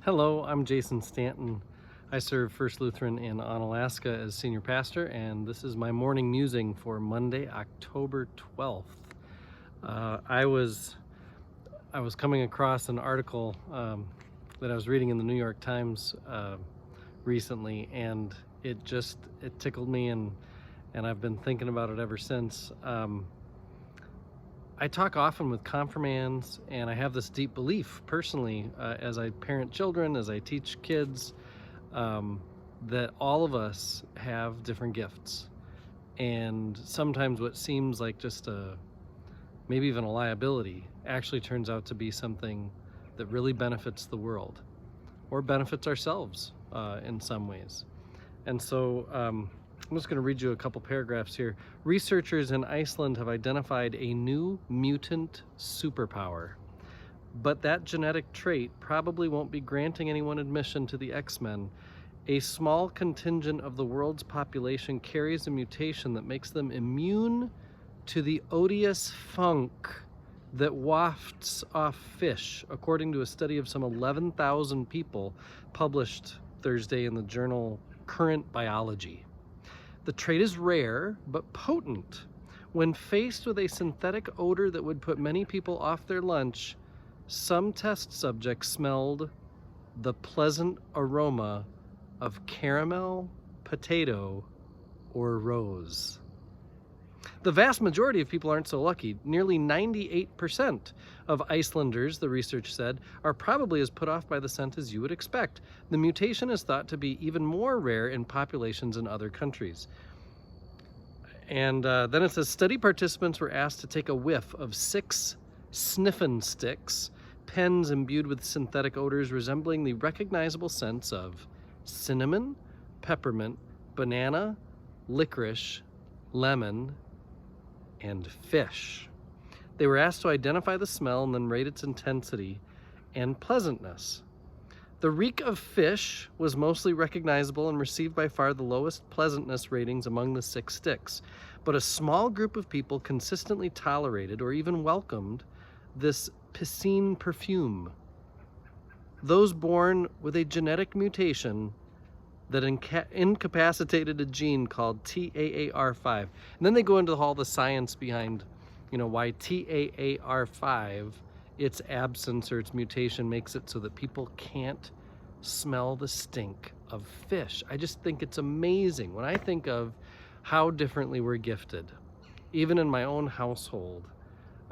Hello, I'm Jason Stanton. I serve First Lutheran in Onalaska as senior pastor, and this is my morning musing for Monday, October 12th. I was coming across an article that I was reading in the New York Times recently, and it tickled me, and I've been thinking about it ever since. I talk often with confirmands, and I have this deep belief personally as I parent children, as I teach kids, that all of us have different gifts. And sometimes what seems like just maybe even a liability actually turns out to be something that really benefits the world or benefits ourselves in some ways. And so I'm just going to read you a couple paragraphs here. Researchers in Iceland have identified a new mutant superpower, but that genetic trait probably won't be granting anyone admission to the X-Men. A small contingent of the world's population carries a mutation that makes them immune to the odious funk that wafts off fish, according to a study of some 11,000 people published Thursday in the journal Current Biology. The trait is rare, but potent. When faced with a synthetic odor that would put many people off their lunch, some test subjects smelled the pleasant aroma of caramel, potato, or rose. The vast majority of people aren't so lucky. Nearly 98% of Icelanders, the research said, are probably as put off by the scent as you would expect. The mutation is thought to be even more rare in populations in other countries. And then it says, study participants were asked to take a whiff of 6 sniffin' sticks, pens imbued with synthetic odors resembling the recognizable scents of cinnamon, peppermint, banana, licorice, lemon, and fish. They were asked to identify the smell and then rate its intensity and pleasantness. The reek of fish was mostly recognizable and received by far the lowest pleasantness ratings among the 6 sticks, but a small group of people consistently tolerated or even welcomed this piscine perfume. Those born with a genetic mutation that incapacitated a gene called TAAR5. And then they go into all the science behind, why TAAR5, its absence or its mutation makes it so that people can't smell the stink of fish. I just think it's amazing when I think of how differently we're gifted, even in my own household,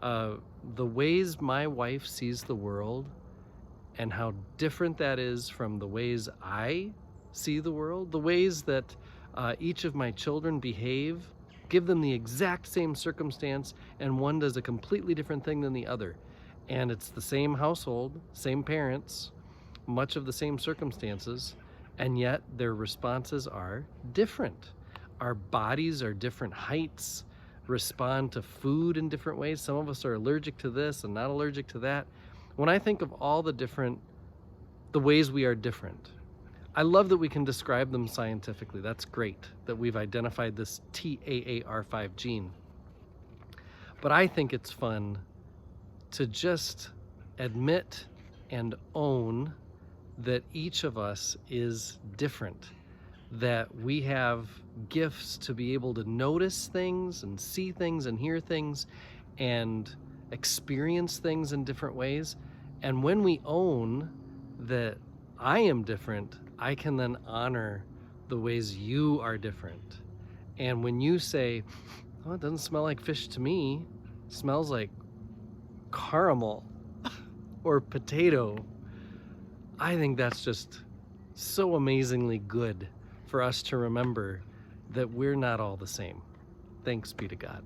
the ways my wife sees the world and how different that is from the ways I see the world, the ways that each of my children behave, give them the exact same circumstance, and one does a completely different thing than the other. And it's the same household, same parents, much of the same circumstances, and yet their responses are different. Our bodies are different heights, respond to food in different ways. Some of us are allergic to this and not allergic to that. When I think of all the ways we are different, I love that we can describe them scientifically. That's great that we've identified this TAAR5 gene. But I think it's fun to just admit and own that each of us is different, that we have gifts to be able to notice things and see things and hear things and experience things in different ways. And when we own that I am different, I can then honor the ways you are different. And when you say, oh, it doesn't smell like fish to me, it smells like caramel or potato, I think that's just so amazingly good for us to remember that we're not all the same. Thanks be to God.